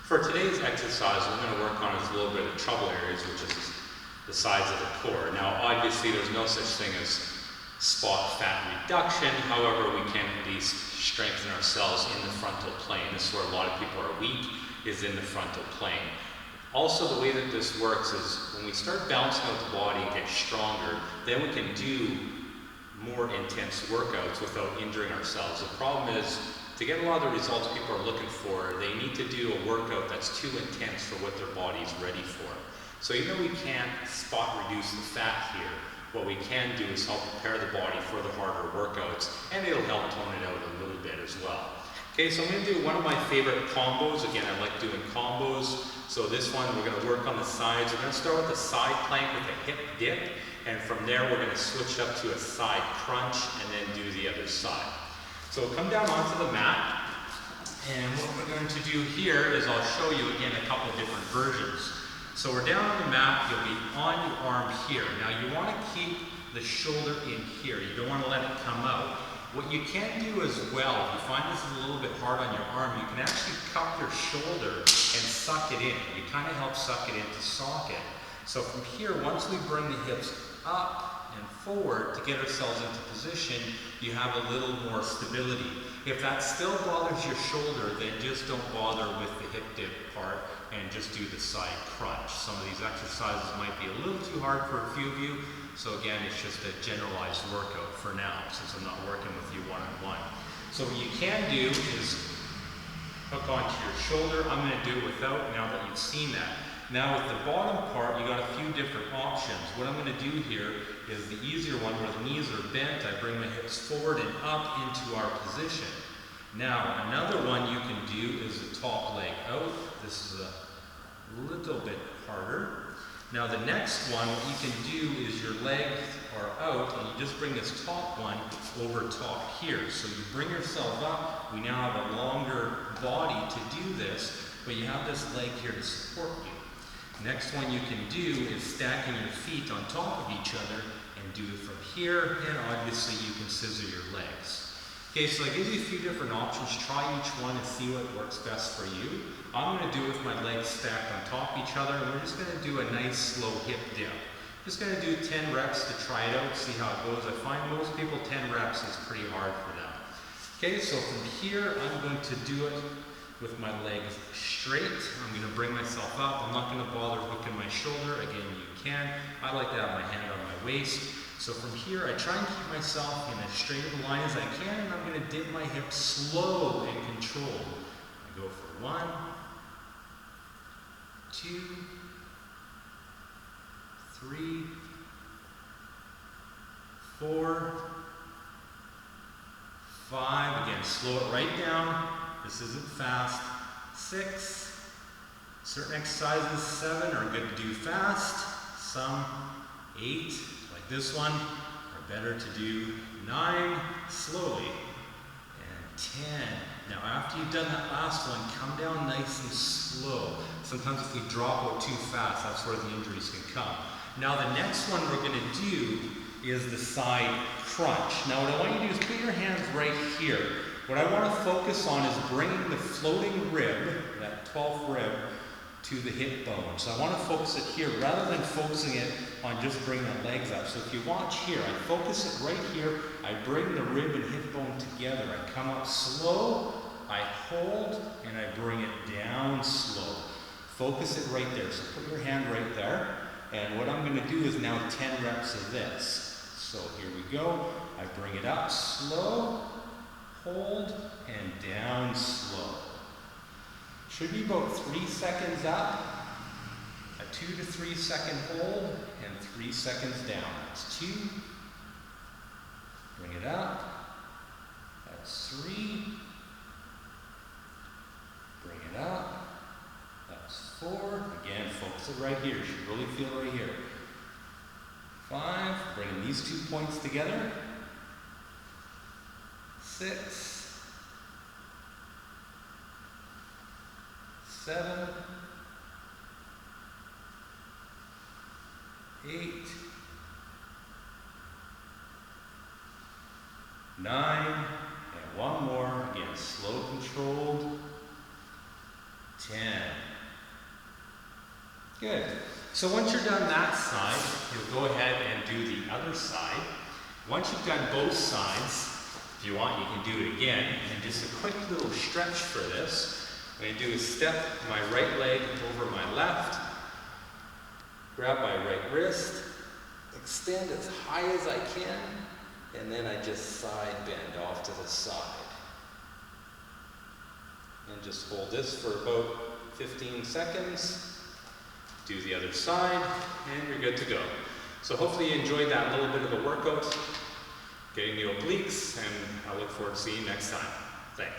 For today's exercise, what we're going to work on is a little bit of trouble areas, which is the sides of the core. Now, obviously, there's no such thing as spot fat reduction. However, we can at least strengthen ourselves in the frontal plane. This is where a lot of people are weak, is in the frontal plane. Also, the way that this works is when we start balancing out the body and get stronger, then we can do more intense workouts without injuring ourselves. The problem is, to get a lot of the results people are looking for, they need to do a workout that's too intense for what their body's ready for. So even though we can't spot reduce the fat here, what we can do is help prepare the body for the harder workouts, and it'll help tone it out a little bit as well. Okay, so I'm going to do one of my favorite combos. Again, I like doing combos. So this one, we're going to work on the sides. We're going to start with a side plank with a hip dip, and from there we're going to switch up to a side crunch and then do the other side. So come down onto the mat, and what we're going to do here is I'll show you again a couple of different versions. So we're down on the mat, you'll be on your arm here. Now you want to keep the shoulder in here, you don't want to let it come out. What you can do as well, if you find this is a little bit hard on your arm, you can actually cup your shoulder and suck it in. You kind of help suck it into socket. So from here, once we bring the hips up and forward to get ourselves into position, you have a little more stability. If that still bothers your shoulder, then just don't bother with the hip dip part and just do the side crunch. Some of these exercises might be a little too hard for a few of you, so again, it's just a generalized workout for now, since I'm not working with you one-on-one. So what you can do is hook onto your shoulder. I'm going to do it without, now that you've seen that. Now with the bottom part, you got a few different options. What I'm going to do here is the easier one where the knees are bent. I bring my hips forward and up into our position. Now another one you can do is the top leg out. This is a little bit harder. Now the next one, what you can do is your legs are out and you just bring this top one over top here. So you bring yourself up. We now have a longer body to do this, but you have this leg here to support you. Next one you can do is stacking your feet on top of each other and do it from here, and obviously you can scissor your legs. Okay, so I give you a few different options. Try each one and see what works best for you. I'm going to do it with my legs stacked on top of each other, and we're just going to do a nice slow hip dip. Just going to do 10 reps to try it out, see how it goes. I find most people 10 reps is pretty hard for them. Okay, so from here I'm going to do it with my legs straight. I'm going to bring myself up. I'm not going to bother hooking my shoulder. Again, you can. I like to have my hand on my waist. So from here, I try and keep myself in as straight of a line as I can, and I'm going to dip my hips slow and controlled. I go for 1, 2, 3, 4, 5. Again, slow it right down. This isn't fast. 6. Certain exercises, 7, are good to do fast. Some, 8. This one, are better to do 9 slowly, and 10. Now after you've done that last one, come down nice and slow. Sometimes if we drop out too fast, that's where the injuries can come. Now the next one we're going to do is the side crunch. Now what I want you to do is put your hands right here. What I want to focus on is bringing the floating rib, that 12th rib, to the hip bone. So I want to focus it here rather than focusing it on just bringing the legs up. So if you watch here, I focus it right here. I bring the rib and hip bone together. I come up slow, I hold, and I bring it down slow. Focus it right there. So put your hand right there. And what I'm going to do is now 10 reps of this. So here we go. I bring it up slow, hold, and down slow. Should be about 3 seconds up, a 2 to 3 second hold, and 3 seconds down. That's 2. Bring it up. That's 3. Bring it up. That's 4. Again, focus it right here. You should really feel it right here. 5. Bringing these 2 points together. 6. 7, 8, 9, and one more. Again, slow, controlled. 10. Good. So once you're done that side, you'll go ahead and do the other side. Once you've done both sides, if you want, you can do it again. And just a quick little stretch for this. What I'm going to do is step my right leg over my left, grab my right wrist, extend as high as I can, and then I just side bend off to the side. And just hold this for about 15 seconds. Do the other side, and you're good to go. So hopefully you enjoyed that little bit of a workout, getting the obliques, and I look forward to seeing you next time. Thanks.